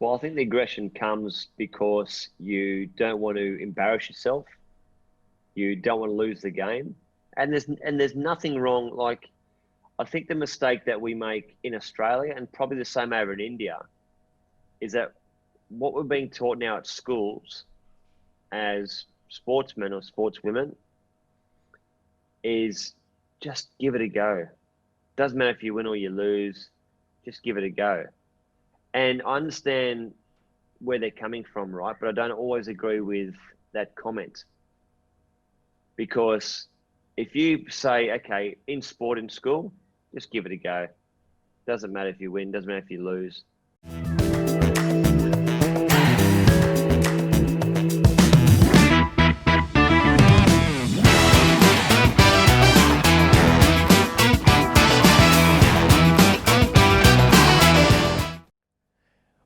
Well, I think the aggression comes because you don't want to embarrass yourself. You don't want to lose the game. And there's nothing wrong. Like, I think the mistake that we make in Australia, and probably the same over in India, is that what we're being taught now at schools as sportsmen or sportswomen is just give it a go. Doesn't matter if you win or you lose, just give it a go. And I understand where they're coming from, right? But I don't always agree with that comment, because if you say, okay, in sport in school, just give it a go. Doesn't matter if you win, doesn't matter if you lose.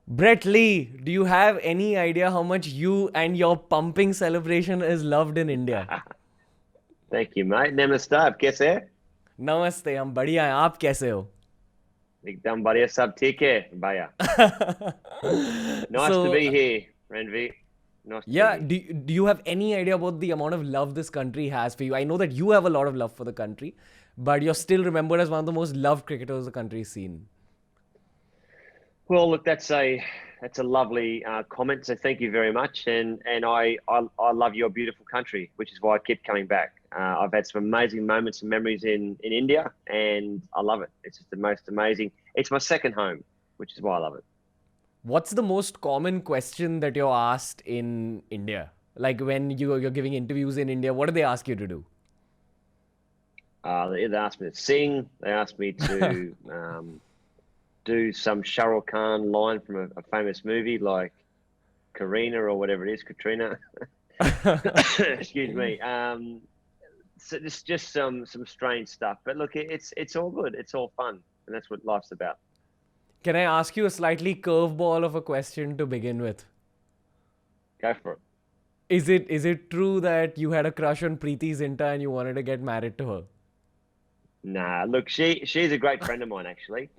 Brett Lee, do you have any idea how much you and your pumping celebration is loved in India? Thank you, mate. Namaste. आप कैसे हैं? नमस्ते, हम बढ़िया हैं. आप कैसे हो? एकदम बढ़िया, सब ठीक है भैया. Nice to be here, Ranveer. Nice to be Yeah, here. do you have any idea about the amount of love this country has for you? I know that you have a lot of love for the country, but you're still remembered as one of the most loved cricketers the country's seen. Well, look, that's a lovely comment. So thank you very much, and I love your beautiful country, which is why I keep coming back. I've had some amazing moments and memories in India, and I love it. It's just the most amazing. It's my second home, which is why I love it. What's the most common question that you're asked in India? Like when you're giving interviews in India, what do they ask you to do? They either asked me to sing, they asked me to do some Shah Rukh Khan line from a famous movie like Karina or whatever it is, Katrina. Excuse me. So just some strange stuff, but look, it's all good. It's all fun, and that's what life's about. Can I ask you a slightly curveball of a question to begin with? Go for it. Is it true that you had a crush on Preity Zinta and you wanted to get married to her? Nah, look, she's a great friend of mine, actually.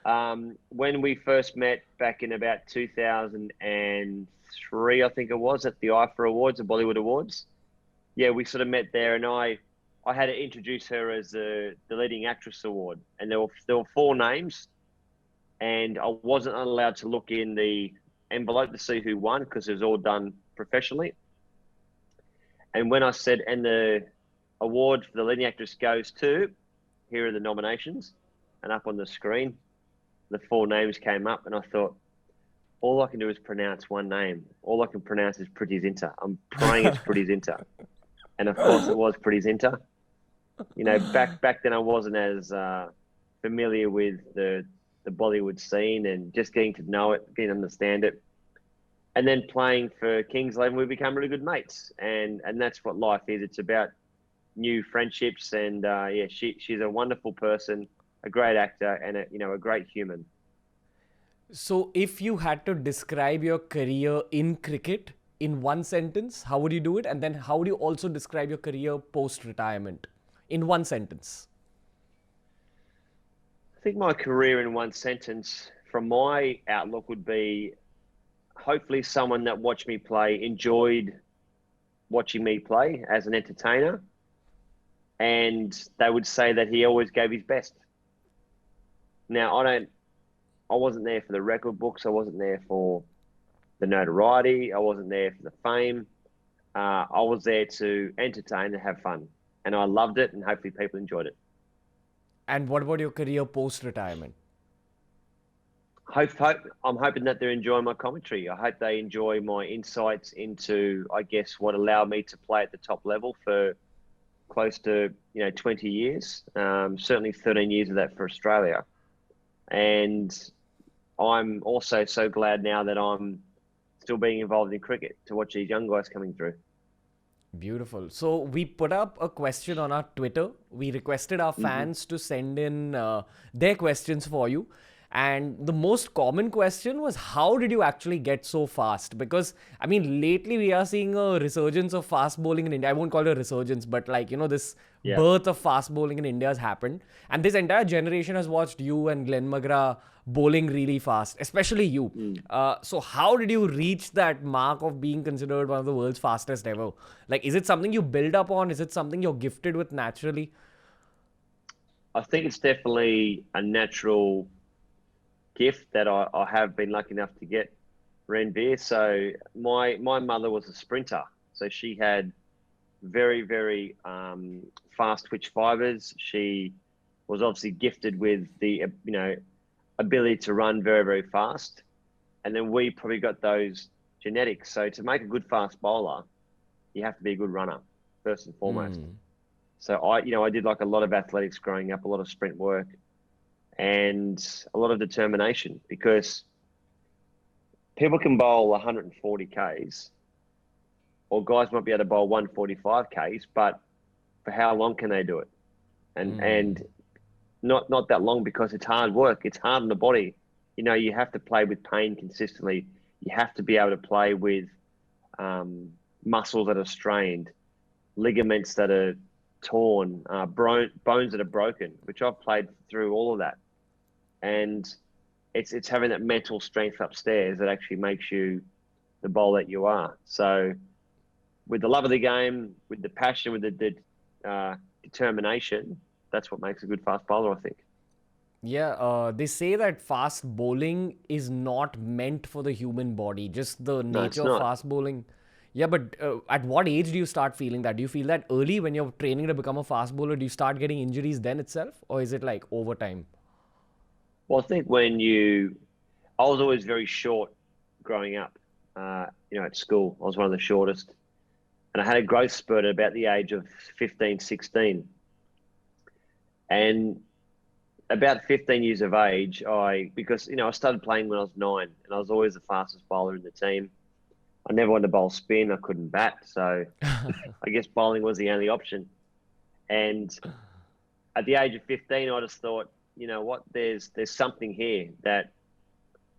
When we first met back in about 2003, I think it was, at the IFA Awards, the Bollywood Awards. Yeah, we sort of met there, and I had to introduce her as the leading actress award, and there were four names, and I wasn't allowed to look in the envelope to see who won because it was all done professionally. And when I said, and the award for the leading actress goes to, here are the nominations, and up on the screen, the four names came up, and I thought, all I can do is pronounce one name. All I can pronounce is Preity Zinta. I'm praying it's Preity Zinta. And of course it was Preity Zinta. You know, back then I wasn't as familiar with the Bollywood scene and just getting to know it, getting to understand it. And then playing for Kings 11, we became really good mates. And that's what life is. It's about new friendships. And yeah, she's a wonderful person, a great actor, and a great human. So if you had to describe your career in cricket in one sentence, how would you do it? And then how would you also describe your career post-retirement in one sentence? I think my career in one sentence, from my outlook, would be hopefully someone that watched me play enjoyed watching me play as an entertainer, and they would say that he always gave his best. Now, I wasn't there for the record books. I wasn't there for the notoriety. I wasn't there for the fame. I was there to entertain and have fun, and I loved it, and hopefully people enjoyed it. And what about your career post-retirement? I'm hoping that they're enjoying my commentary. I hope they enjoy my insights into, I guess, what allowed me to play at the top level for close to 20 years. Certainly 13 years of that for Australia. And I'm also so glad now that I'm still being involved in cricket to watch these young guys coming through. Beautiful. So we put up a question on our Twitter. We requested our fans to send in their questions for you. And the most common question was, how did you actually get so fast? Because, I mean, lately we are seeing a resurgence of fast bowling in India. I won't call it a resurgence, but like, this birth of fast bowling in India has happened. And this entire generation has watched you and Glenn McGrath bowling really fast, especially you. So how did you reach that mark of being considered one of the world's fastest ever? Like, is it something you build up on? Is it something you're gifted with naturally? I think it's definitely a natural gift that I have been lucky enough to get, Ranveer. So my mother was a sprinter, so she had very, very fast twitch fibers. She was obviously gifted with the ability to run very, very fast, and then we probably got those genetics. So to make a good fast bowler, you have to be a good runner first and foremost. So I did like a lot of athletics growing up, a lot of sprint work, and a lot of determination, because people can bowl 140 Ks, or guys might be able to bowl 145 Ks, but for how long can they do it? And not that long, because it's hard work. It's hard on the body. You have to play with pain consistently. You have to be able to play with muscles that are strained, ligaments that are torn, bones that are broken, which I've played through all of that. And it's having that mental strength upstairs that actually makes you the bowler that you are. So with the love of the game, with the passion, with the determination, that's what makes a good fast bowler, I think. Yeah, they say that fast bowling is not meant for the human body, just the No, it's nature of not. fast bowling. Yeah, but at what age do you start feeling that? Do you feel that early when you're training to become a fast bowler? Do you start getting injuries then itself? Or is it like over time? Well, I think I was always very short growing up, at school. I was one of the shortest. And I had a growth spurt at about the age of 15, 16. And about 15 years of age, because I started playing when I was 9, and I was always the fastest bowler in the team. I never wanted to bowl spin. I couldn't bat. So I guess bowling was the only option. And at the age of 15, I just thought, you know what, there's something here, that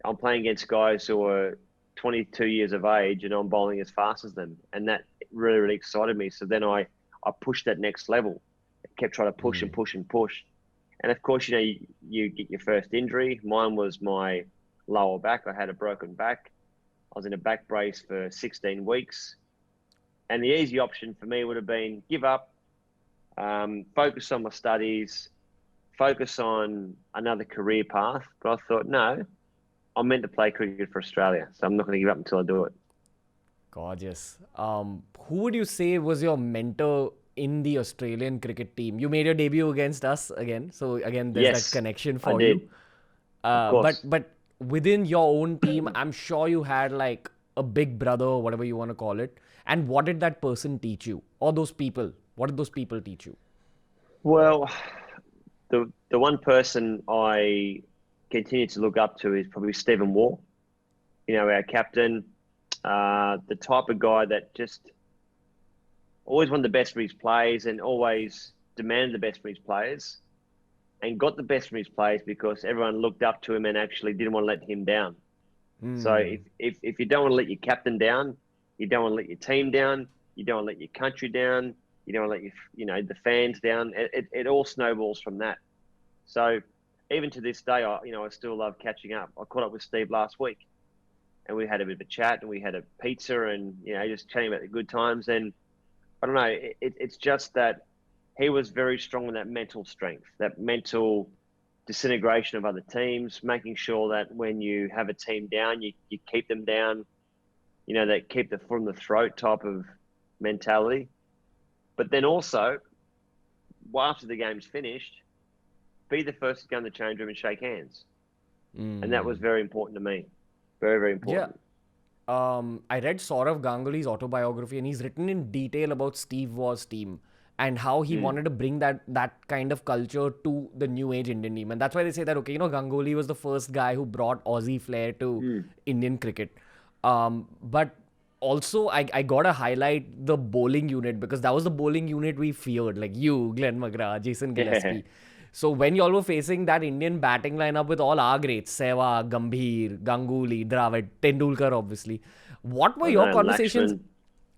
I'm playing against guys who are 22 years of age and I'm bowling as fast as them. And that really, really excited me. So then I pushed that next level. I kept trying to push and push and push. And of course, you get your first injury. Mine was my lower back. I had a broken back. I was in a back brace for 16 weeks. And the easy option for me would have been give up, focus on my studies, focus on another career path. But I thought, no, I'm meant to play cricket for Australia, so I'm not going to give up until I do it. Gorgeous. Who would you say was your mentor in the Australian cricket team? You made your debut against us again, so again, there's Yes, that connection I for did. you. Of But course. but within your own team, I'm sure you had like a big brother or whatever you want to call it. And what did that person teach you? Or those people? What did those people teach you? Well, the one person I continue to look up to is probably Stephen Waugh, our captain, the type of guy that just always wanted the best for his players and always demanded the best for his players, and got the best from his players because everyone looked up to him and actually didn't want to let him down. So if you don't want to let your captain down, you don't want to let your team down, you don't want to let your country down, you don't want to let the fans down. It all snowballs from that. So even to this day, I still love catching up. I caught up with Steve last week, and we had a bit of a chat, and we had a pizza, and just chatting about the good times. And I don't know, it's just that he was very strong in that mental strength, that mental disintegration of other teams, making sure that when you have a team down, you keep them down, that keep the foot in the throat type of mentality. But then also, after the game's finished, be the first to go in the change room and shake hands. And that was very important to me. Very, very Yeah. important. I read Saurav Ganguly's autobiography, and he's written in detail about Steve Waugh's team and how he wanted to bring that kind of culture to the new age Indian team. And that's why they say that, okay, Ganguly was the first guy who brought Aussie flair to Indian cricket. But also, I gotta highlight the bowling unit, because that was the bowling unit we feared, like you, Glenn McGrath, Jason Yeah. Gillespie. So when y'all were facing that Indian batting lineup with all our greats, Sehwag, Gambhir, Ganguly, Dravid, Tendulkar, obviously, what were I your know, conversations? Lakshman.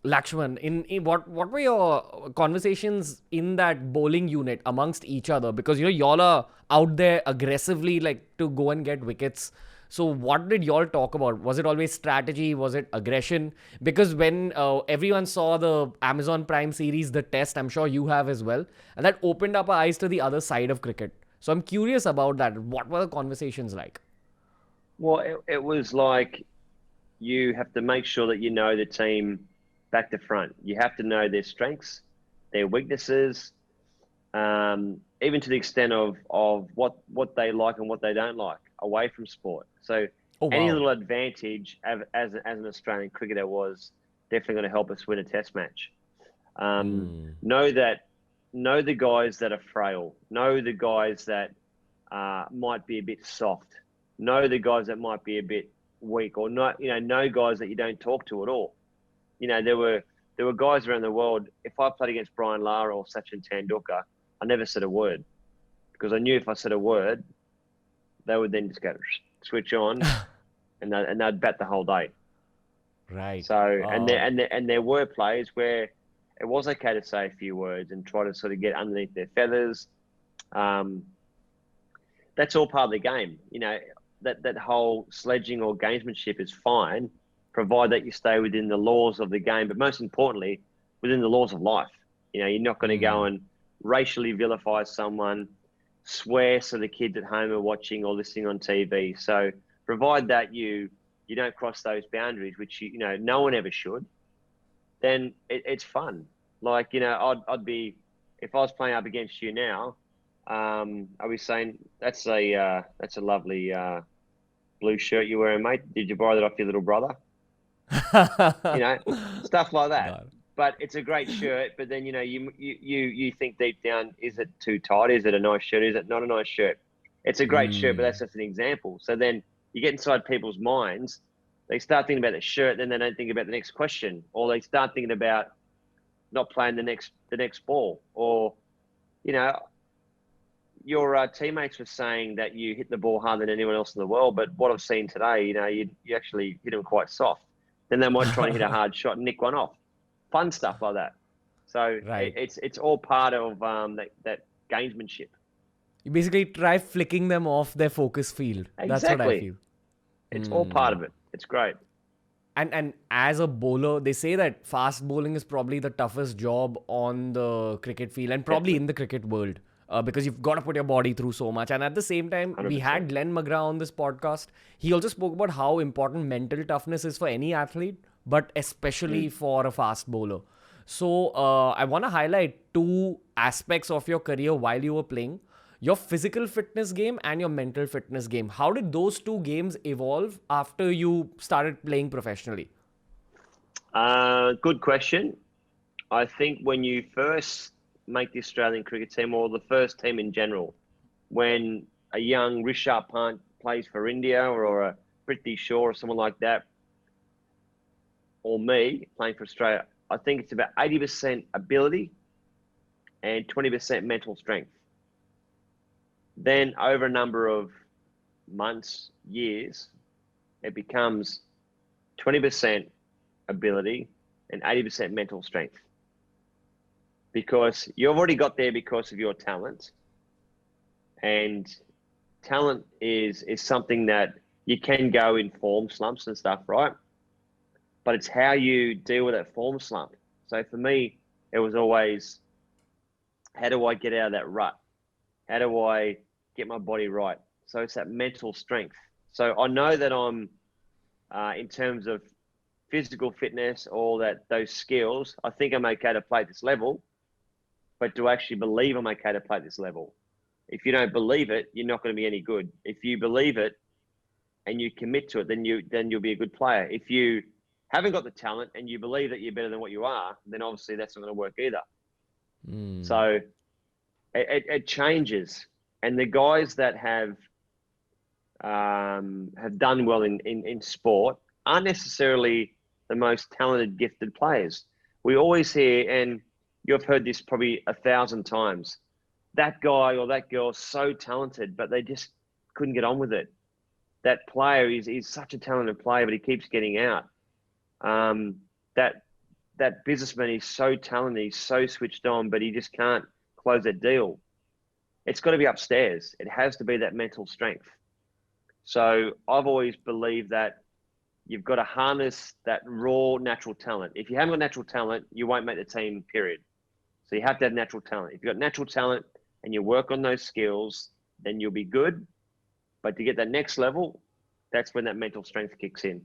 Lakshman, in what were your conversations in that bowling unit amongst each other? Because y'all are out there aggressively like to go and get wickets. So what did y'all talk about? Was it always strategy? Was it aggression? Because when everyone saw the Amazon Prime series, The Test, I'm sure you have as well, and that opened up our eyes to the other side of cricket. So I'm curious about that. What were the conversations like? Well, it was like you have to make sure that you know the team back to front. You have to know their strengths, their weaknesses, even to the extent of what they like and what they don't like away from sport. So Oh any wow. little advantage as an Australian cricketer was definitely going to help us win a test match. Know that know the guys that are frail. Know the guys that might be a bit soft. Know the guys that might be a bit weak, or not. Know guys that you don't talk to at all. There were guys around the world. If I played against Brian Lara or Sachin Tendulkar, I never said a word because I knew if I said a word, they would then just go switch on and they'd bat the whole day. Right. So and there were players where it was okay to say a few words and try to sort of get underneath their feathers. Um, that's all part of the game. That whole sledging or gamesmanship is fine, provided that you stay within the laws of the game, but most importantly, within the laws of life. You're not going to go and racially vilify someone, swear so the kids at home are watching or listening on TV. So provide that you don't cross those boundaries, which no one ever should, then it's fun. Like, I'd be, if I was playing up against you now, I'd be saying, that's a lovely blue shirt you're wearing, mate. Did you borrow that off your little brother? You know, Stuff like that. Got it. But it's a great shirt. But then, you think deep down, is it too tight? Is it a nice shirt? Is it not a nice shirt? It's a great shirt, but that's just an example. So then you get inside people's minds. They start thinking about the shirt, then they don't think about the next question, or they start thinking about not playing the next ball, or you know, your teammates were saying that you hit the ball harder than anyone else in the world, but what I've seen today, you actually hit them quite soft. Then they might try and hit a hard shot and nick one off. Fun stuff like that. So Right. it's all part of that gamesmanship. You basically try flicking them off their focus field. That's what I Exactly. feel. It's all part of it. It's great. And as a bowler, they say that fast bowling is probably the toughest job on the cricket field and probably Definitely. in the cricket world. Because you've got to put your body through so much. And at the same time, we had 100%. Glenn McGrath on this podcast. He also spoke about how important mental toughness is for any athlete, but especially for a fast bowler. So I want to highlight two aspects of your career while you were playing: your physical fitness game and your mental fitness game. How did those two games evolve after you started playing professionally? Good question. I think when you first make the Australian cricket team, or the first team in general, when a young Rishabh Pant plays for India, or a Preity Shaw or someone like that, or me playing for Australia, I think it's about 80% ability and 20% mental strength. Then over a number of months, years, it becomes 20% ability and 80% mental strength, because you've already got there because of your talent, and talent is something that you can go in form slumps and stuff, right? But it's how you deal with that form slump. So for me, it was always, how do I get out of that rut? How do I get my body right? So it's that mental strength. So I know that I'm, in terms of physical fitness, or those skills, I think I'm okay to play at this level. But to actually believe I'm okay to play at this level, if you don't believe it, you're not going to be any good. If you believe it and you commit to it, then you'll be a good player. If you haven't got the talent and you believe that you're better than what you are, then obviously that's not going to work either. So it changes, and the guys that have done well in sport aren't necessarily the most talented, gifted players. We always hear, and you've heard this probably 1,000 times, that guy or that girl is so talented, but they just couldn't get on with it. That player is such a talented player, but he keeps getting out. That that businessman is so talented, he's so switched on, but he just can't close that deal. It's got to be upstairs. It has to be that mental strength. So I've always believed that you've got to harness that raw natural talent. If you haven't got natural talent, you won't make the team, period. So you have to have natural talent. If you've got natural talent and you work on those skills, then you'll be good. But to get that next level, that's when that mental strength kicks in.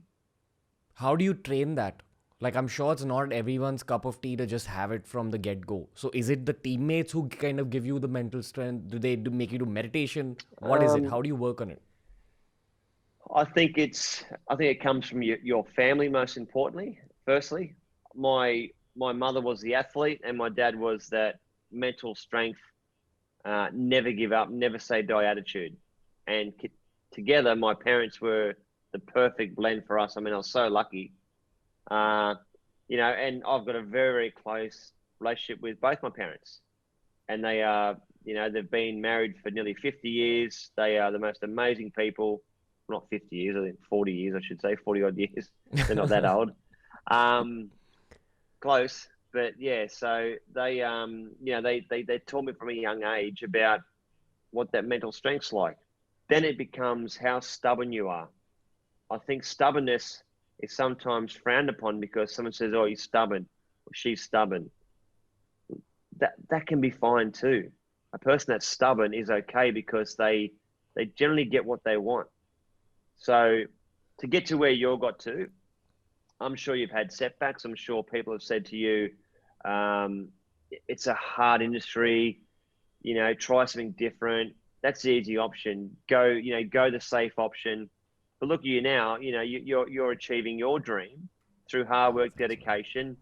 How do you train that? Like, I'm sure it's not everyone's cup of tea to just have it from the get-go. So is it the teammates who kind of give you the mental strength? Do they make you do meditation? What is it? How do you work on it? I think it comes from your family, most importantly. Firstly, my mother was the athlete, and my dad was that mental strength, never give up, never say die attitude. And together, my parents were the perfect blend for us. I mean, I was so lucky, you know. And I've got a very, very close relationship with both my parents, and they are, you know, they've been married for nearly 50 years. They are the most amazing people. Not 50 years, I think 40 years, I should say, 40 odd years. They're not that old. Close, but yeah, so they, you know, they taught me from a young age about what that mental strength's like. Then it becomes how stubborn you are. I think stubbornness is sometimes frowned upon because someone says, oh, he's stubborn or she's stubborn. That can be fine too. A person that's stubborn is okay because they generally get what they want. So to get to where you got to, I'm sure you've had setbacks. I'm sure people have said to you, it's a hard industry, you know, try something different. That's the easy option. Go the safe option. But look at you now, you know, you're achieving your dream through hard work, dedication,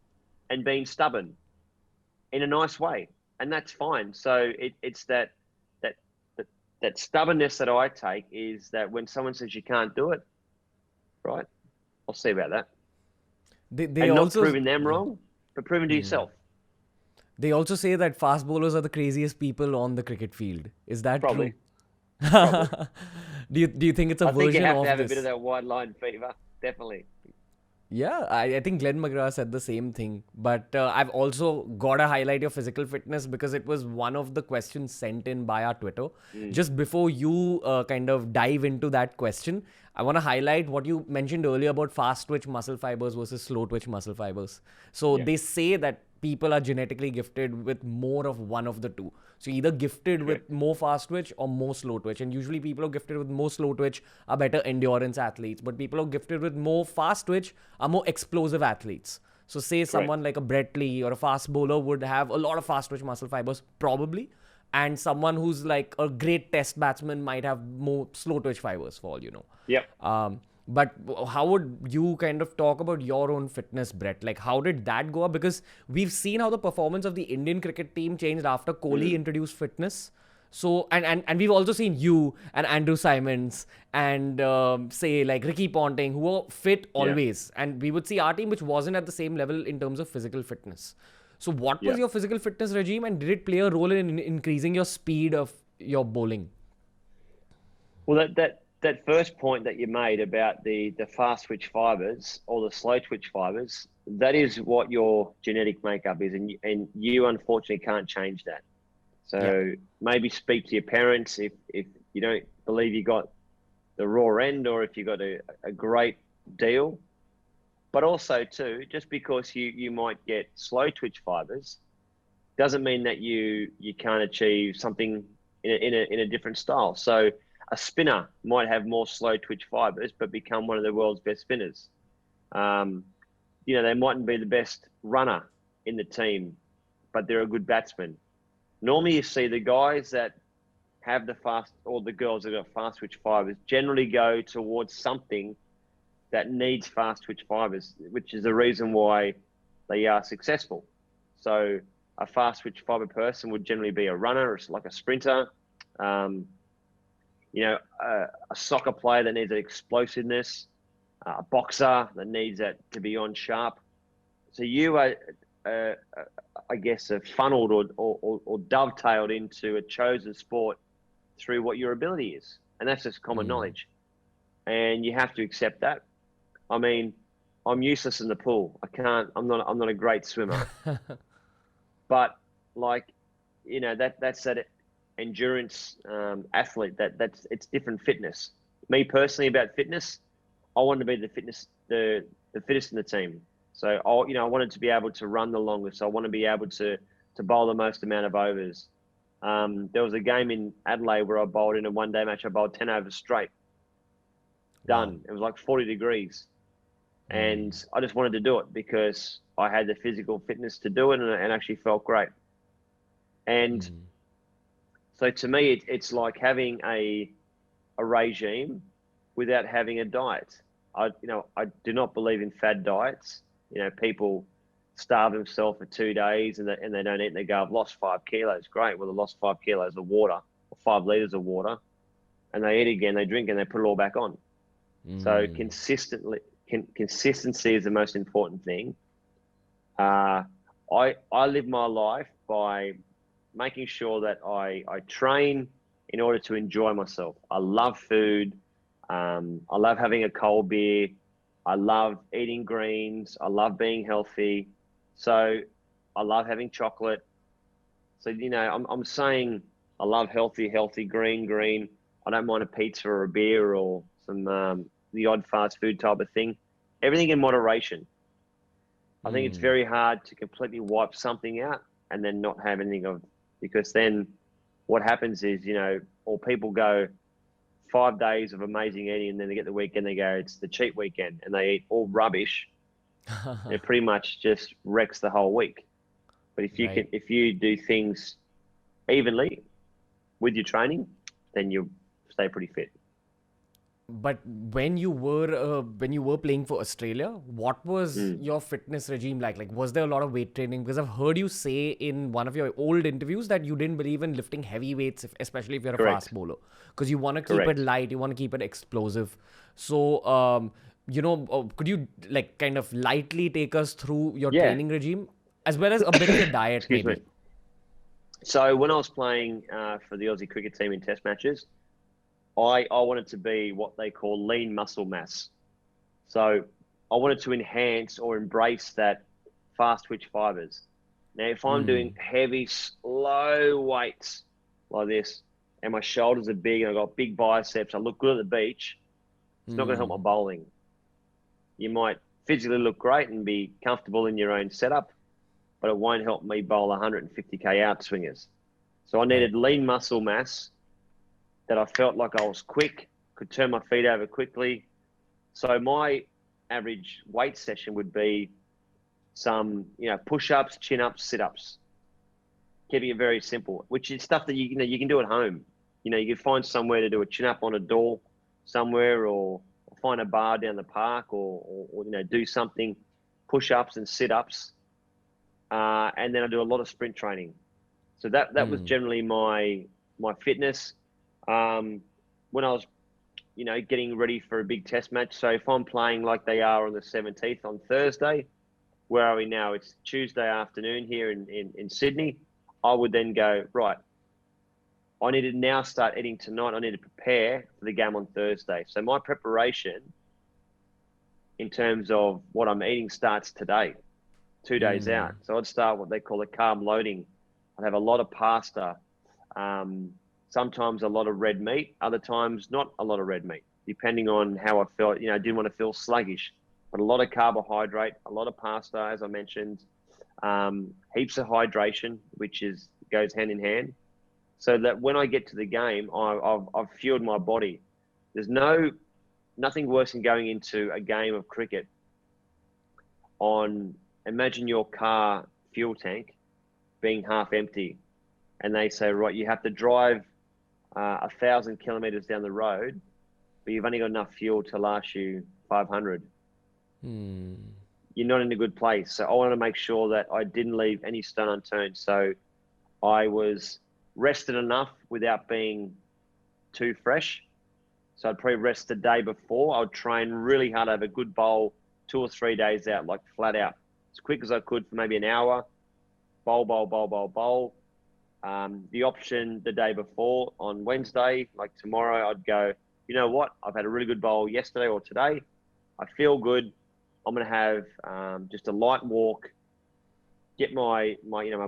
and being stubborn in a nice way. And that's fine. So it's that stubbornness that I take is that when someone says you can't do it, right? I'll see about that. They and not also proving them wrong, but proving to yourself. They also say that fast bowlers are the craziest people on the cricket field. Is that Probably. true? Probably. Do you think it's a I think you version have of to have this? a bit of that wide line fever. Definitely. Yeah, I think Glenn McGrath said the same thing. But I've also got to highlight your physical fitness because it was one of the questions sent in by our Twitter. Just before you kind of dive into that question, I want to highlight what you mentioned earlier about fast twitch muscle fibers versus slow twitch muscle fibers. So they say that people are genetically gifted with more of one of the two. So either gifted with more fast twitch or more slow twitch. And usually people who are gifted with more slow twitch are better endurance athletes. But people who are gifted with more fast twitch are more explosive athletes. So say someone like a Brett Lee or a fast bowler would have a lot of fast twitch muscle fibers, probably. And someone who's like a great test batsman might have more slow twitch fibers, for all you know. Yep. But how would you kind of talk about your own fitness, Brett? Like, how did that go up? Because we've seen how the performance of the Indian cricket team changed after Kohli introduced fitness. So, and we've also seen you and Andrew Simons and say like Ricky Ponting, who are fit always. And we would see our team, which wasn't at the same level in terms of physical fitness. So what was your physical fitness regime, and did it play a role in increasing your speed of your bowling? Well, that first point that you made about the fast twitch fibers or the slow twitch fibers, that is what your genetic makeup is, and you unfortunately can't change that. So maybe speak to your parents if you don't believe you got the raw end, or if you got a great deal. But also too, just because you might get slow twitch fibers doesn't mean that you can't achieve something in a different style. So a spinner might have more slow twitch fibers, but become one of the world's best spinners. You know, they mightn't be the best runner in the team, but they're a good batsman. Normally you see the guys that have the fast, or the girls that got fast twitch fibers, generally go towards something that needs fast twitch fibers, which is the reason why they are successful. So a fast twitch fiber person would generally be a runner, or like a sprinter, you know, a soccer player that needs that explosiveness, a boxer that needs that to be on sharp. So you are, I guess, funneled or dovetailed into a chosen sport through what your ability is. And that's just common knowledge. And you have to accept that. I mean, I'm useless in the pool. I'm not a great swimmer. But like, that's that endurance athlete. It's different fitness. Me personally, about fitness, I want to be the fittest in the team. So I wanted to be able to run the longest. I want to be able to bowl the most amount of overs. There was a game in Adelaide where I bowled in a one-day match. I bowled 10 overs straight. Wow. Done. It was like 40 degrees. And I just wanted to do it because I had the physical fitness to do it and actually felt great. And so to me, it's like having a regime without having a diet. I do not believe in fad diets. People starve themselves for 2 days and they don't eat and they go, I've lost 5 kilos. Great. Well, they lost 5 kilos of water or 5 liters of water, and they eat again, they drink, and they put it all back on. So consistency is the most important thing. I live my life by making sure that I train in order to enjoy myself. I love food. I love having a cold beer. I love eating greens. I love being healthy. So I love having chocolate. So, I'm saying I love healthy, green. I don't mind a pizza or a beer or some the odd fast food type of thing. Everything in moderation. I think it's very hard to completely wipe something out and then not have anything of, because then what happens is, or people go 5 days of amazing eating and then they get the weekend, they go, it's the cheat weekend, and they eat all rubbish. It pretty much just wrecks the whole week. But Right. if you do things evenly with your training, then you'll stay pretty fit. But when you were playing for Australia, what was Mm, your fitness regime like? Like, was there a lot of weight training? Because I've heard you say in one of your old interviews that you didn't believe in lifting heavy weights, especially if you're a fast correct. bowler, because you want to keep it Correct. light, you want to keep it explosive. So, could you like kind of lightly take us through your Yeah. training regime as well as a bit of your diet, Excuse me. maybe? So when I was playing for the Aussie cricket team in test matches, I wanted to be what they call lean muscle mass. So I wanted to enhance or embrace that fast twitch fibers. Now, if I'm doing heavy, slow weights like this, and my shoulders are big, and I've got big biceps, I look good at the beach, it's not going to help my bowling. You might physically look great and be comfortable in your own setup, but it won't help me bowl 150k outswingers. So I Right. needed lean muscle mass that I felt like I was quick, could turn my feet over quickly. So my average weight session would be some, push-ups, chin-ups, sit-ups, keeping it very simple, which is stuff that you can do at home. You can find somewhere to do a chin-up on a door somewhere, or find a bar down the park, or do something, push-ups and sit-ups, and then I do a lot of sprint training. So that was generally my fitness. When I was, getting ready for a big test match. So if I'm playing like they are on the 17th on Thursday, where are we now? It's Tuesday afternoon here in Sydney. I would then go, right, I need to now start eating tonight. I need to prepare for the game on Thursday. So my preparation in terms of what I'm eating starts today, 2 days out. So I'd start what they call a carb loading. I'd have a lot of pasta, sometimes a lot of red meat, other times not a lot of red meat, depending on how I felt. I didn't want to feel sluggish, but a lot of carbohydrate, a lot of pasta, as I mentioned, heaps of hydration, which goes hand in hand. So that when I get to the game, I've fueled my body. There's nothing worse than going into a game of cricket imagine your car fuel tank being half empty, and they say, right, you have to drive 1,000 kilometers down the road, but you've only got enough fuel to last you 500. You're not in a good place. So I wanted to make sure that I didn't leave any stone unturned. So I was rested enough without being too fresh. So I'd probably rest the day before. I would train really hard, have a good bowl 2 or 3 days out, like flat out, as quick as I could for maybe an hour. Bowl. The option the day before on Wednesday, like tomorrow, I'd go, you know what? I've had a really good bowl yesterday or today. I feel good. I'm going to have just a light walk, get my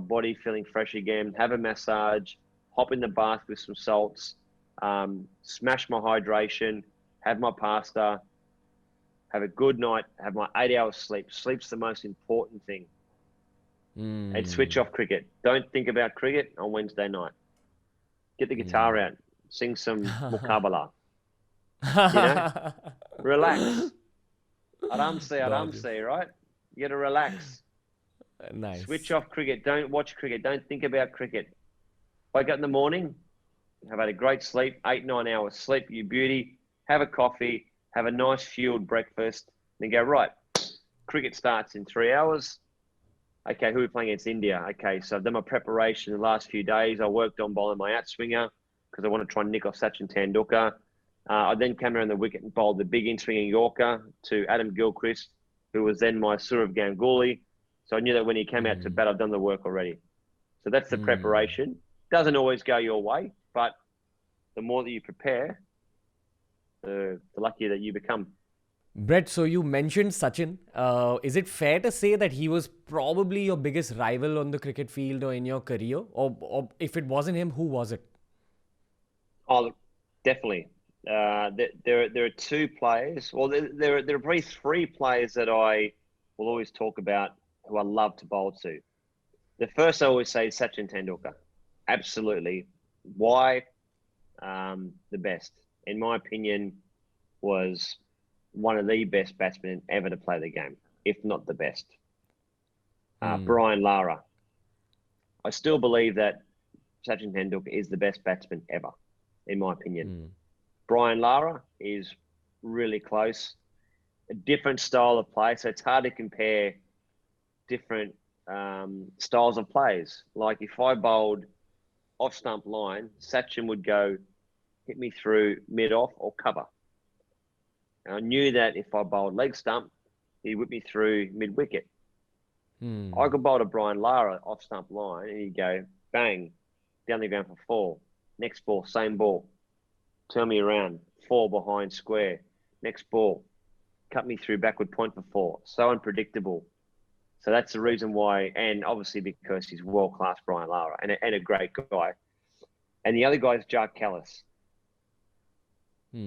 body feeling fresh again, have a massage, hop in the bath with some salts, smash my hydration, have my pasta, have a good night, have my 8 hours sleep. Sleep's the most important thing. And switch off cricket. Don't think about cricket on Wednesday night. Get the guitar out, sing some Mukabala. Relax. Aram say, right? You got to relax. Nice. Switch off cricket. Don't watch cricket. Don't think about cricket. Wake up in the morning, have had a great sleep, 8-9 hours sleep, you beauty, have a coffee, have a nice fueled breakfast, then go, right, cricket starts in 3 hours. Okay, who are we playing against? India. Okay, so I've done my preparation the last few days. I worked on bowling my outswinger because I want to try and nick off Sachin Tendulkar. I then came around the wicket and bowled the big in-swinging Yorker to Adam Gilchrist, who was then my Sourav Ganguly. So I knew that when he came out to bat, I've done the work already. So that's the preparation. Doesn't always go your way, but the more that you prepare, the luckier that you become. Brett, so you mentioned Sachin. Is it fair to say that he was probably your biggest rival on the cricket field or in your career? Or if it wasn't him, who was it? Oh, definitely. There are two players. Well, there are probably three players that I will always talk about who I love to bowl to. The first I always say is Sachin Tendulkar. Absolutely. Why? The best, in my opinion, was one of the best batsmen ever to play the game, if not the best. Brian Lara. I still believe that Sachin Tendulkar is the best batsman ever, in my opinion. Brian Lara is really close. A different style of play, so it's hard to compare different styles of plays. Like if I bowled off stump line, Sachin would go hit me through mid-off or cover. And I knew that if I bowled leg stump, he'd whip me through mid-wicket. I could bowl to Brian Lara off stump line and he'd go, bang, down the ground for 4. Next ball, same ball. Turn me around, 4 behind square. Next ball, cut me through backward point for 4. So unpredictable. So that's the reason why, and obviously because he's world-class Brian Lara and a great guy. And the other guy is Jacques Kallis.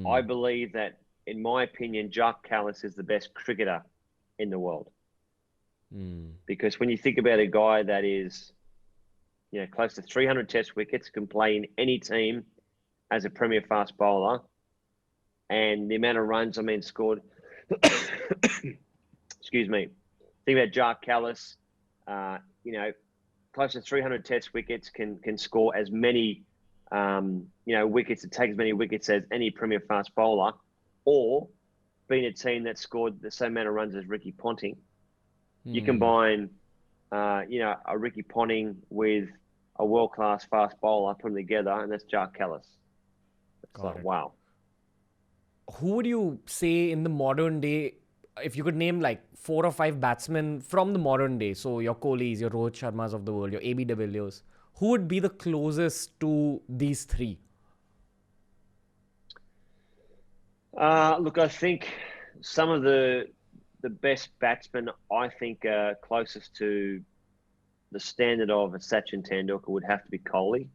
I believe that, in my opinion, Jacques Kallis is the best cricketer in the world. Because when you think about a guy that is, close to 300 test wickets, can play in any team as a premier fast bowler, and the amount of runs scored, excuse me, think about Jacques Kallis, close to 300 test wickets, can score as many, wickets, it takes as many wickets as any premier fast bowler, or being a team that scored the same amount of runs as Ricky Ponting. You combine, a Ricky Ponting with a world-class fast bowler, put them together, and that's Jacques Kallis. It's like, wow. Who would you say in the modern day, if you could name like 4 or 5 batsmen from the modern day, so your Kohlis, your Rohit Sharmas of the world, your AB de Villiers, who would be the closest to these 3? Look, I think some of the best batsmen I think are closest to the standard of a Sachin Tendulkar would have to be Kohli.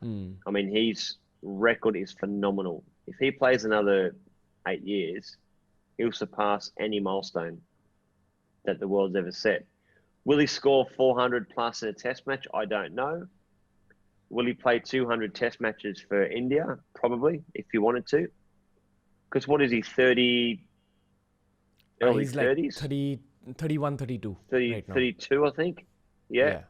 I mean, his record is phenomenal. If he plays another 8 years, he'll surpass any milestone that the world's ever set. Will he score 400 plus in a test match? I don't know. Will he play 200 test matches for India? Probably, if he wanted to. Because what is he, 30, early he's 30s? Like 30, 31, 32 right now. 32, I think. Yeah.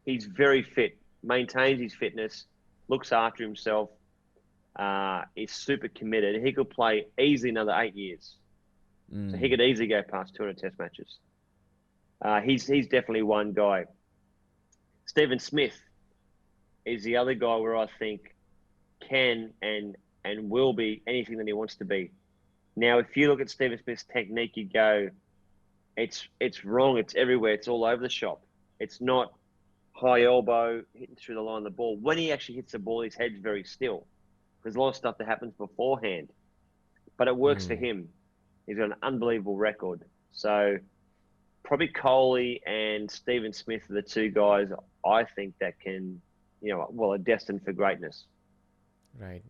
He's very fit, maintains his fitness, looks after himself, is super committed. He could play easily another 8 years. So he could easily go past 200 test matches. He's definitely one guy. Stephen Smith is the other guy where I think can and will be anything that he wants to be. Now, if you look at Stephen Smith's technique, you go, it's wrong. It's everywhere. It's all over the shop. It's not high elbow hitting through the line of the ball. When he actually hits the ball, his head's very still. There's a lot of stuff that happens beforehand, but it works for him. He's got an unbelievable record. So probably Coley and Stephen Smith are the two guys I think that can, are destined for greatness. Right.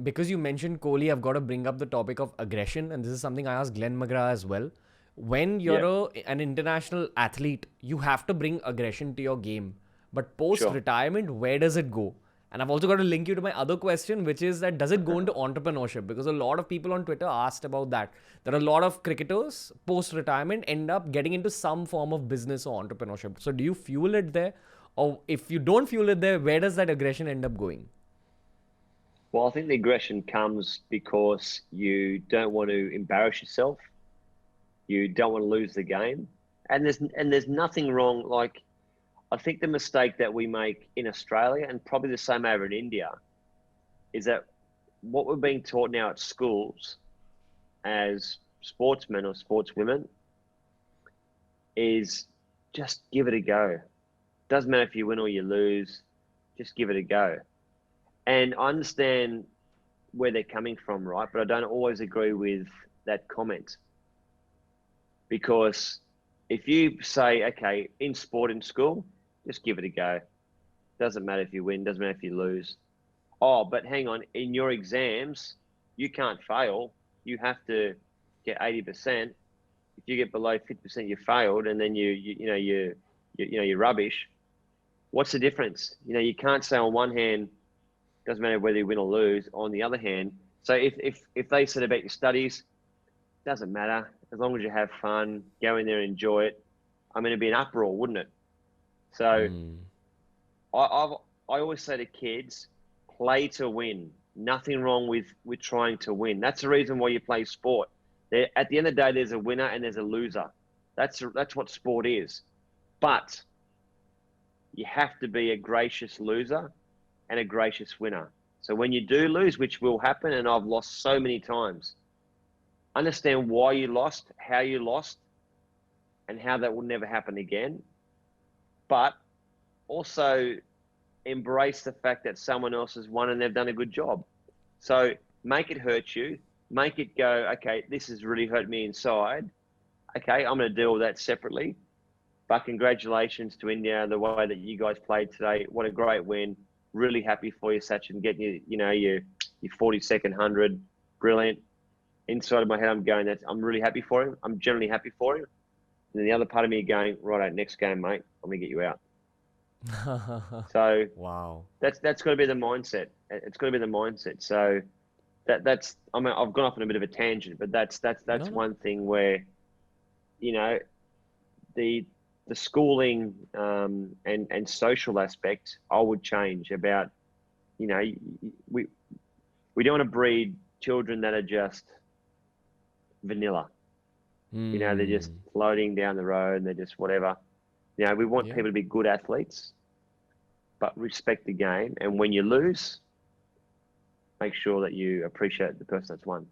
Because you mentioned Kohli, I've got to bring up the topic of aggression, and this is something I asked Glenn McGrath as well. When Yeah, you're an international athlete, you have to bring aggression to your game. But post sure. retirement, where does it go? And I've also got to link you to my other question, which is that does it go into entrepreneurship? Because a lot of people on Twitter asked about that. There are a lot of cricketers post retirement end up getting into some form of business or entrepreneurship. So do you fuel it there? Or if you don't fuel it there, where does that aggression end up going? Well, I think the aggression comes because you don't want to embarrass yourself. You don't want to lose the game. And there's nothing wrong. Like, I think the mistake that we make in Australia, and probably the same over in India, is that what we're being taught now at schools as sportsmen or sportswomen is just give it a go. Doesn't matter if you win or you lose, just give it a go. And I understand where they're coming from, right? But I don't always agree with that comment, because if you say, okay, in sport in school, just give it a go. Doesn't matter if you win, doesn't matter if you lose. Oh, but hang on, in your exams, you can't fail. You have to get 80%. If you get below 50%, you failed, and then you're rubbish. What's the difference? You can't say on one hand, doesn't matter whether you win or lose. On the other hand, so if they said about your studies, doesn't matter as long as you have fun, go in there and enjoy it. I mean, it'd be an uproar, wouldn't it? So I always say to kids, play to win. Nothing wrong with trying to win. That's the reason why you play sport. At the end of the day, there's a winner and there's a loser. That's what sport is. But you have to be a gracious loser and a gracious winner. So when you do lose, which will happen, and I've lost so many times, understand why you lost, how you lost, and how that will never happen again. But also embrace the fact that someone else has won and they've done a good job. So make it hurt you. Make it go, okay, this has really hurt me inside. Okay, I'm going to deal with that separately. But congratulations to India, the way that you guys played today. What a great win. Really happy for you, Sachin, getting your 42nd 100. Brilliant. Inside of my head, I'm going, I'm really happy for him. I'm generally happy for him. And then the other part of me going, right, next game, mate, I'm going to get you out. So Wow. that's got to be the mindset. It's got to be the mindset. So that's I mean, I've gone off on a bit of a tangent, but that's No, no. one thing where, the schooling and social aspect I would change about, we don't want to breed children that are just vanilla. They're just floating down the road and they're just whatever. We want Yeah. people to be good athletes, but respect the game. And when you lose, make sure that you appreciate the person that's won.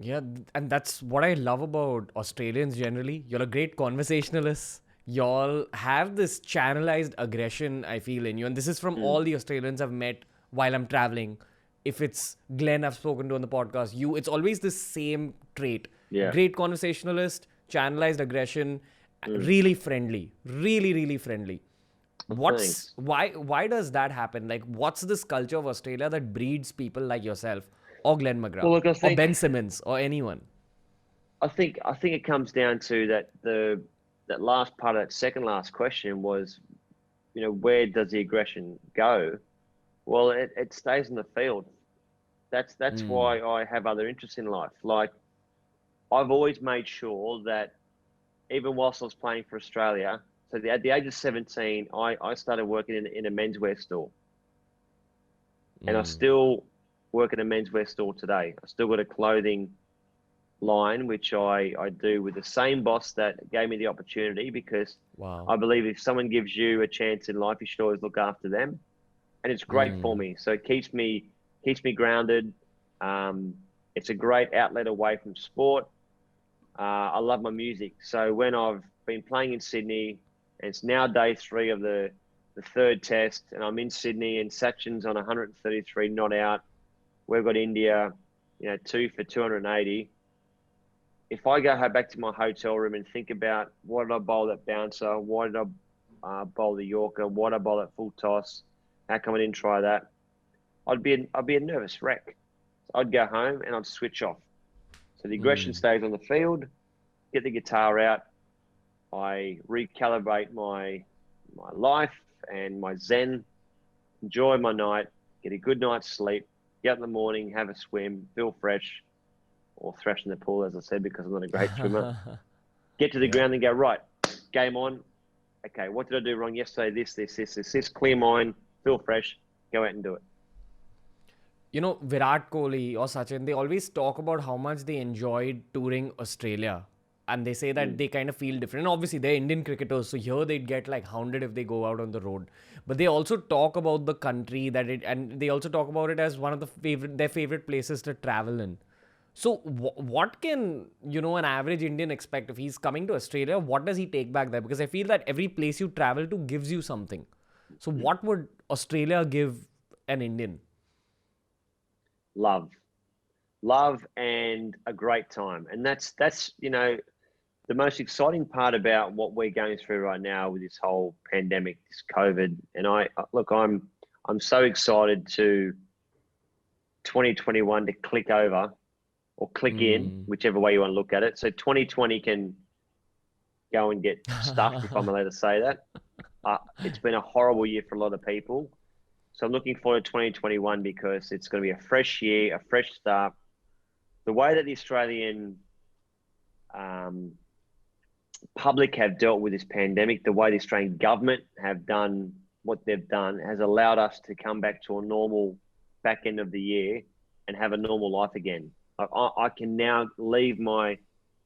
Yeah, and that's what I love about Australians generally. You're a great conversationalist. Y'all have this channelized aggression, I feel, in you. And this is from all the Australians I've met while I'm traveling. If it's Glenn I've spoken to on the podcast, it's always the same trait. Yeah. Great conversationalist, channelized aggression, really friendly, really, really friendly. Thanks. Why does that happen? Like, what's this culture of Australia that breeds people like yourself or Glenn McGrath Well, look, I or think Ben Simmons or anyone? I think it comes down to that last part of that second last question was, where does the aggression go? Well, it stays in the field. That's why I have other interests in life. Like, I've always made sure that even whilst I was playing for Australia, so at the age of 17, I started working in a menswear store. And I still work in a menswear store today. I still got a clothing line, which I do with the same boss that gave me the opportunity, because Wow. I believe if someone gives you a chance in life, you should always look after them. And it's great for me. So it keeps me grounded. It's a great outlet away from sport. I love my music. So when I've been playing in Sydney, and it's now day 3 of the third test, and I'm in Sydney, and Sachin's on 133 not out. We've got India, 2 for 280. if I go back to my hotel room and think about what did I bowl that bouncer, why did I bowl the Yorker, why did I bowl that full toss, how come I didn't try that? I'd be a nervous wreck. So I'd go home and I'd switch off. So the aggression stays on the field. Get the guitar out. I recalibrate my life and my zen. Enjoy my night. Get a good night's sleep. Get up in the morning, have a swim, feel fresh, or thrash in the pool, as I said, because I'm not a great swimmer. Get to the ground and go, right, game on. Okay, what did I do wrong yesterday? This. Clear mind, feel fresh, go out and do it. You know, Virat Kohli or Sachin, they always talk about how much they enjoyed touring Australia. And they say that they kind of feel different. And obviously, they're Indian cricketers, so here they'd get like hounded if they go out on the road. But they also talk about the country and they also talk about it as one of their favorite places to travel in. So, what can an average Indian expect if he's coming to Australia? What does he take back there? Because I feel that every place you travel to gives you something. So, what would Australia give an Indian? Love and a great time. And that's the most exciting part about what we're going through right now with this whole pandemic, this COVID. And I'm so excited to 2021 to click over or click in, whichever way you want to look at it. So 2020 can go and get stuffed, if I'm allowed to say that. It's been a horrible year for a lot of people. So I'm looking forward to 2021 because it's going to be a fresh year, a fresh start. The way that the Australian public have dealt with this pandemic, the way the Australian government have done what they've done has allowed us to come back to a normal back end of the year and have a normal life again. I can now leave my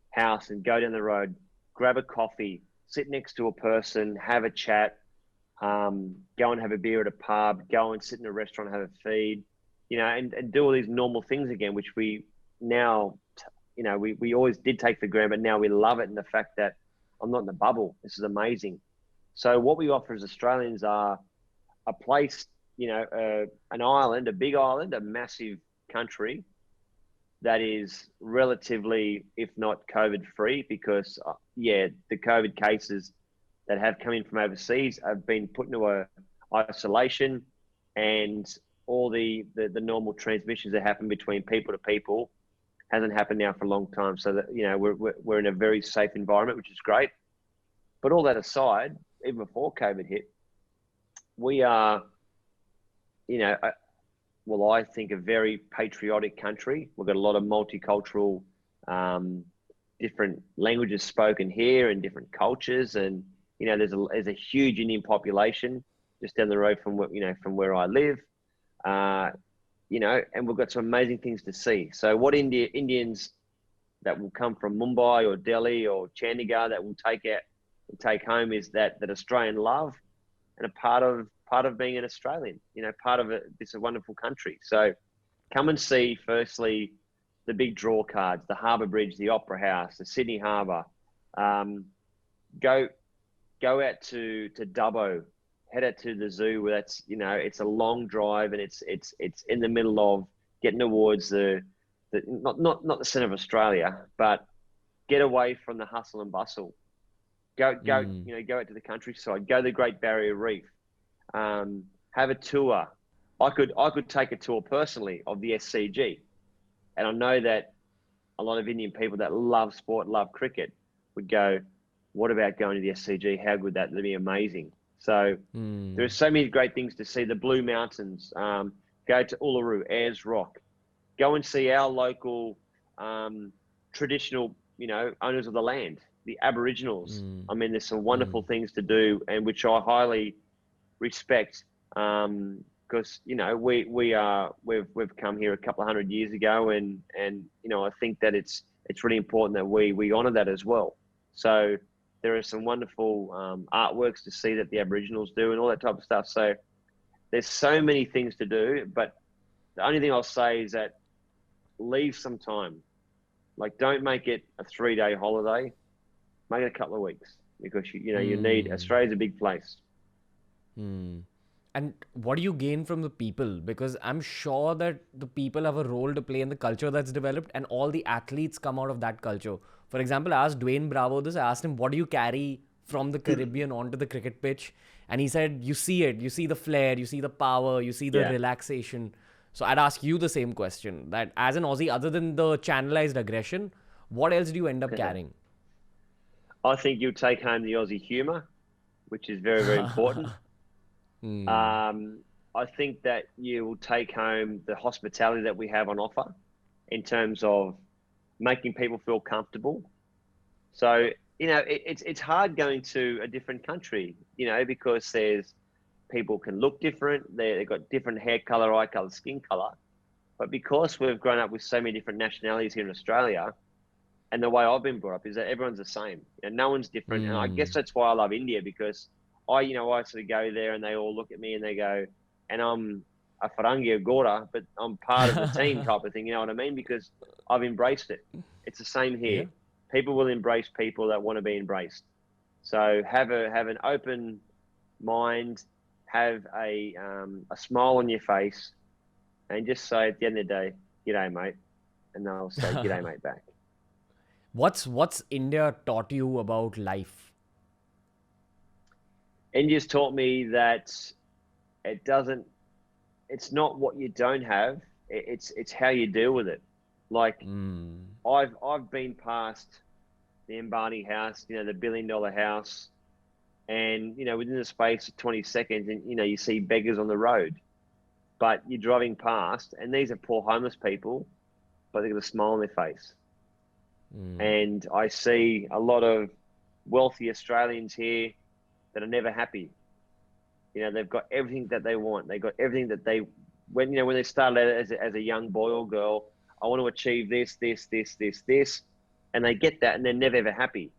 house and go down the road, grab a coffee, sit next to a person, have a chat, go and have a beer at a pub, go and sit in a restaurant, have a feed, and do all these normal things again, which we now, we always did take for granted, but now we love it. And the fact that I'm not in the bubble, this is amazing. So what we offer as Australians are a place, an island, a big island, a massive country that is relatively, if not COVID free, because the COVID cases that have come in from overseas have been put into a isolation, and all the normal transmissions that happen between people to people hasn't happened now for a long time. So that, we're in a very safe environment, which is great. But all that aside, even before COVID hit, we are, I think a very patriotic country. We've got a lot of multicultural, different languages spoken here and different cultures. And, there's a huge Indian population just down the road from where I live. And we've got some amazing things to see. So what Indians that will come from Mumbai or Delhi or Chandigarh that will take home is that Australian love and a part of being an Australian, part of this wonderful country. So come and see, firstly, the big draw cards, the Harbour Bridge, the Opera House, the Sydney Harbour. Go out to Dubbo, head out to the zoo where that's, it's a long drive and it's in the middle of getting towards not the centre of Australia, but get away from the hustle and bustle. Go out to the countryside, go to the Great Barrier Reef, have a tour. I could take a tour personally of the SCG. And I know that a lot of Indian people that love sport, love cricket would go, what about going to the SCG? How good that'd be amazing. So there are so many great things to see. The Blue Mountains, go to Uluru, Ayers Rock, go and see our local traditional, owners of the land, the Aboriginals. I mean, there's some wonderful things to do, and which I highly respect, because we've come here a couple of 100 years ago, and I think that it's really important that we honour that as well. So there are some wonderful artworks to see that the Aboriginals do and all that type of stuff. So there's so many things to do, but the only thing I'll say is that leave some time. Like, don't make it a 3-day holiday. Make it a couple of weeks, because you need, Australia's a big place. And what do you gain from the people? Because I'm sure that the people have a role to play in the culture that's developed, and all the athletes come out of that culture. For example, I asked Dwayne Bravo this. I asked him, what do you carry from the Caribbean onto the cricket pitch? And he said, you see it. You see the flair, you see the power, you see the Yeah. relaxation. So I'd ask you the same question, that as an Aussie, other than the channelized aggression, what else do you end up carrying? I think you'll take home the Aussie humour, which is very, very important. Hmm. Um, I think that you will take home the hospitality that we have on offer in terms of making people feel comfortable. So, it's hard going to a different country, because there's people can look different. They've got different hair color, eye color, skin color. But because we've grown up with so many different nationalities here in Australia, and the way I've been brought up is that everyone's the same. No one's different. And I guess Hmm. that's why I love India, because I sort of go there and they all look at me and they go, and I'm a Farangi Agora, but I'm part of the team type of thing. You know what I mean? Because I've embraced it. It's the same Yeah. here. People will embrace people that want to be embraced. So have an open mind, have a smile on your face, and just say at the end of the day, "G'day, mate," and they'll say, "G'day, mate," back. What's India taught you about life? India's taught me that it doesn't. It's not what you don't have. It's how you deal with it. Like Hmm. I've been past the Ambani house, the $1 billion house, and within the space of 20 seconds, and you see beggars on the road, but you're driving past, and these are poor homeless people, but they've got a smile on their face. Hmm. And I see a lot of wealthy Australians here that are never happy. They've got everything that they want. They got everything that when they started out as a young boy or girl, I want to achieve this, this, this, this, this, and they get that, and they're never ever happy.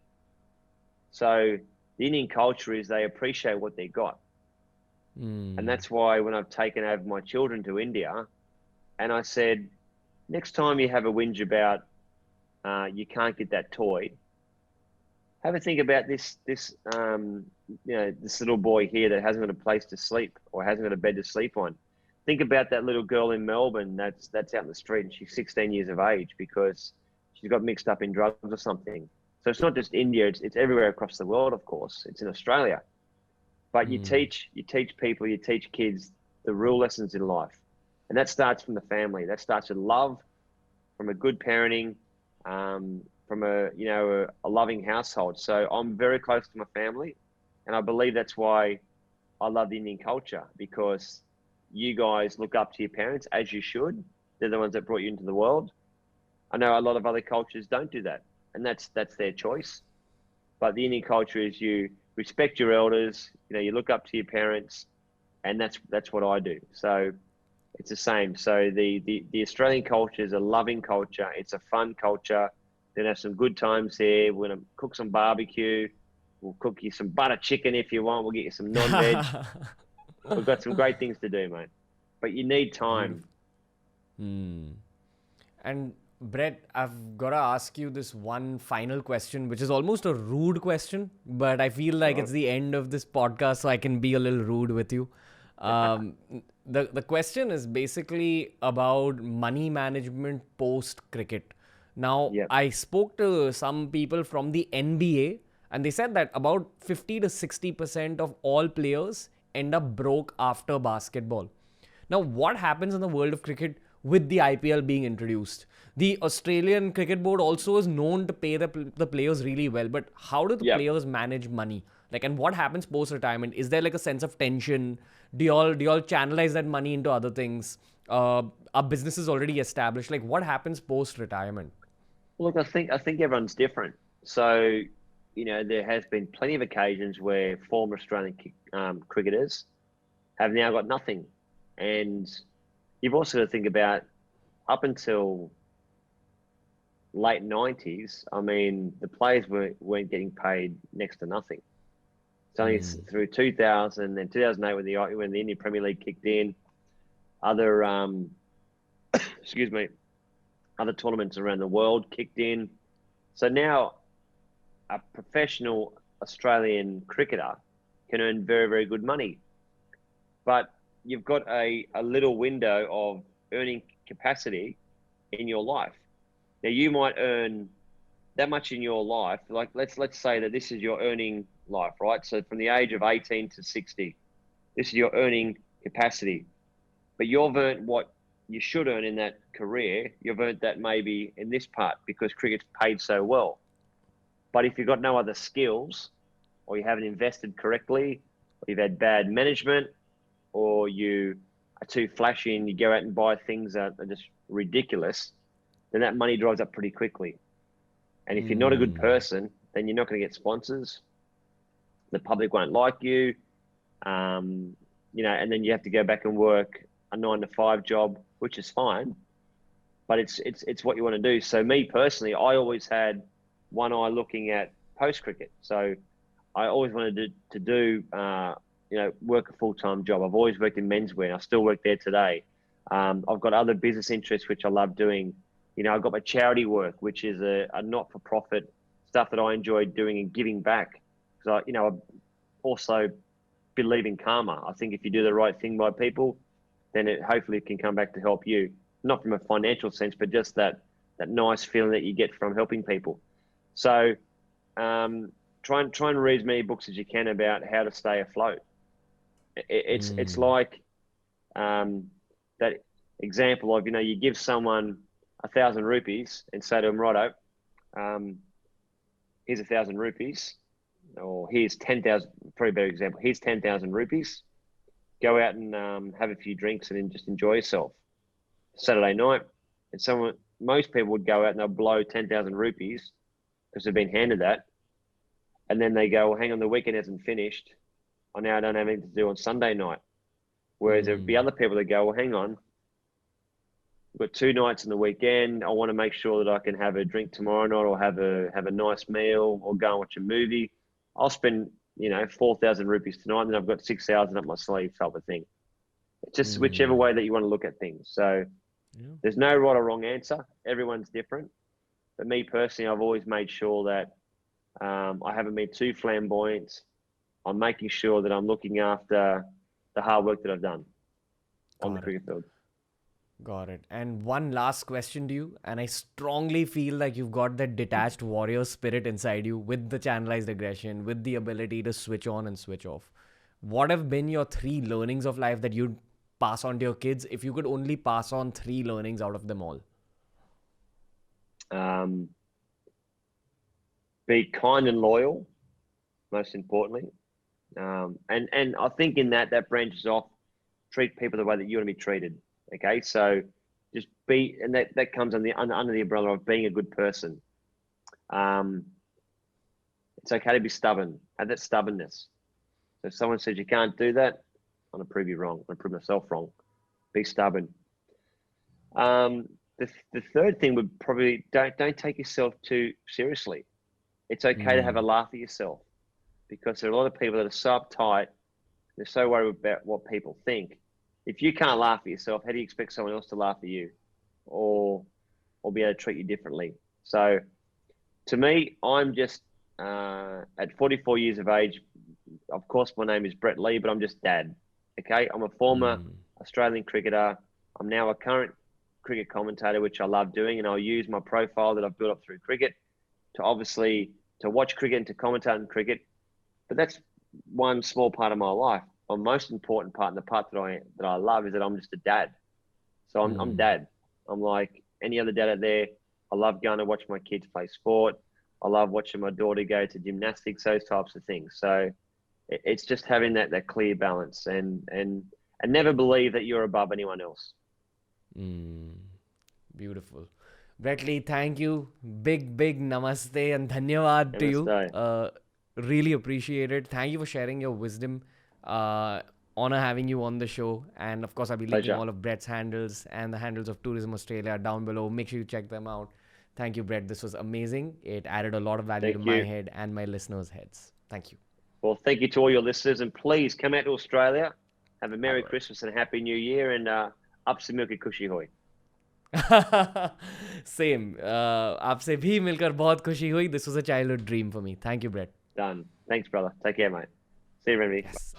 So the Indian culture is they appreciate what they got, and Hmm. that's why when I've taken over my children to India, and I said, next time you have a whinge about you can't get that toy, have a think about this little boy here that hasn't got a place to sleep or hasn't got a bed to sleep on. Think about that little girl in Melbourne that's out in the street and she's 16 years of age because she's got mixed up in drugs or something. So it's not just India; it's everywhere across the world. Of course, it's in Australia. But Hmm. you teach people, you teach kids the real lessons in life, and that starts from the family. That starts with love, from a good parenting, from a loving household. So I'm very close to my family, and I believe that's why I love the Indian culture, because you guys look up to your parents as you should. They're the ones that brought you into the world. I know a lot of other cultures don't do that, and that's their choice. But the Indian culture is you respect your elders. You look up to your parents, and that's what I do. So it's the same. So the Australian culture is a loving culture. It's a fun culture. We're gonna have some good times here. We're gonna cook some barbecue. We'll cook you some butter chicken if you want. We'll get you some non-veg. We've got some great things to do, mate. But you need time. Beautiful. Hmm. And Brett, I've got to ask you this one final question, which is almost a rude question, but I feel like Right? it's the end of this podcast, so I can be a little rude with you. Um, the question is basically about money management post cricket. Now, Yep. I spoke to some people from the NBA, and they said that about 50 to 60% of all players end up broke after basketball. Now, what happens in the world of cricket with the IPL being introduced? The Australian Cricket Board also is known to pay the players really well, but how do the Yep. players manage money? Like, and what happens post retirement? Is there like a sense of tension? Do y'all channelize that money into other things? Are businesses already established? Like, what happens post retirement? Look, I think everyone's different. So, there has been plenty of occasions where former Australian cricketers have now got nothing, and you've also got to think about up until late 90s. I mean, the players weren't getting paid next to nothing. It's only through 2000 and 2008 when the Indian Premier League kicked in, other excuse me, other tournaments around the world kicked in. So now a professional Australian cricketer can earn very, very good money. but you've got a little window of earning capacity in your life. Now you might earn that much in your life. Like let's say that this is your earning life, right? So from the age of 18 to 60, this is your earning capacity. But you've earned what you should earn in that career. You've earned that maybe in this part because cricket's paid so well. But if you've got no other skills, or you haven't invested correctly, or you've had bad management, or you are too flashy and you go out and buy things that are just ridiculous, then that money dries up pretty quickly. And if you're not a good person, then you're not going to get sponsors. The public won't like you, and then you have to go back and work a 9-to-5 job, which is fine, but it's what you want to do. So me personally, I always had one eye looking at post cricket. So I always wanted to do, work a full-time job. I've always worked in menswear, and I still work there today. I've got other business interests, which I love doing. I've got my charity work, which is a not-for-profit stuff that I enjoy doing and giving back. Because I also believe in karma. I think if you do the right thing by people, then it hopefully can come back to help you. Not from a financial sense, but just that nice feeling that you get from helping people. So try and read as many books as you can about how to stay afloat. It's like that example of, you give someone 1,000 rupees and say to them, righto, here's 1,000 rupees, or here's 10,000, probably a better example, here's 10,000 rupees. Go out and have a few drinks and then just enjoy yourself. Saturday night, and most people would go out and they'll blow 10,000 rupees because they've been handed that. And then they go, well, hang on, the weekend hasn't finished. I now don't have anything to do on Sunday night. Whereas there'd be other people that go, well, hang on, we've got 2 nights in the weekend. I want to make sure that I can have a drink tomorrow night, or have a nice meal, or go and watch a movie. I'll spend 4,000 rupees tonight, and then I've got 6,000 up my sleeve, type of thing. It's just whichever way that you want to look at things. So there's no right or wrong answer. Everyone's different. But me personally, I've always made sure that I haven't been too flamboyant. I'm making sure that I'm looking after the hard work that I've done on the cricket field. Got it. And one last question to you. And I strongly feel like you've got that detached warrior spirit inside you, with the channelized aggression, with the ability to switch on and switch off. What have been your 3 learnings of life that you'd pass on to your kids if you could only pass on 3 learnings out of them all? Be kind and loyal, most importantly. And I think in that branches off, treat people the way that you want to be treated. Okay, so just be, and that comes under the umbrella of being a good person. It's okay to be stubborn. Have that stubbornness. So if someone says you can't do that, I'm gonna prove you wrong. I'm gonna prove myself wrong. Be stubborn. The third thing would probably don't take yourself too seriously. It's okay to have a laugh at yourself, because there are a lot of people that are so uptight. They're so worried about what people think. If you can't laugh at yourself, how do you expect someone else to laugh at you, or be able to treat you differently? So to me, I'm just at 44 years of age. Of course, my name is Brett Lee, but I'm just dad. Okay, I'm a former Australian cricketer. I'm now a current cricket commentator, which I love doing, and I'll use my profile that I've built up through cricket to watch cricket and to commentate on cricket. But that's one small part of my life. The most important part, and the part that I love, is that I'm just a dad. So I'm dad. I'm like any other dad out there. I love going to watch my kids play sport. I love watching my daughter go to gymnastics, those types of things. So it's just having that clear balance, and never believe that you're above anyone else. Beautiful. Brett Lee, thank you. Big namaste and dhanyawad to you. Really appreciate it. Thank you for sharing your wisdom. Honor having you on the show. And of course, I'll be linking all of Brett's handles and the handles of Tourism Australia down below. Make sure you check them out. Thank you, Brett. This was amazing. It added a lot of value to my head and my listeners' heads. Thank you. Well, thank you to all your listeners, and please come out to Australia. Have a Merry Christmas and a Happy New Year, and up से मिलकर खुशी हुई. Same. आपसे भी मिलकर बहुत खुशी हुई. This was a childhood dream for me. Thank you, Brett. Done. Thanks, brother. Take care, mate. See you, Ranveer. Yes.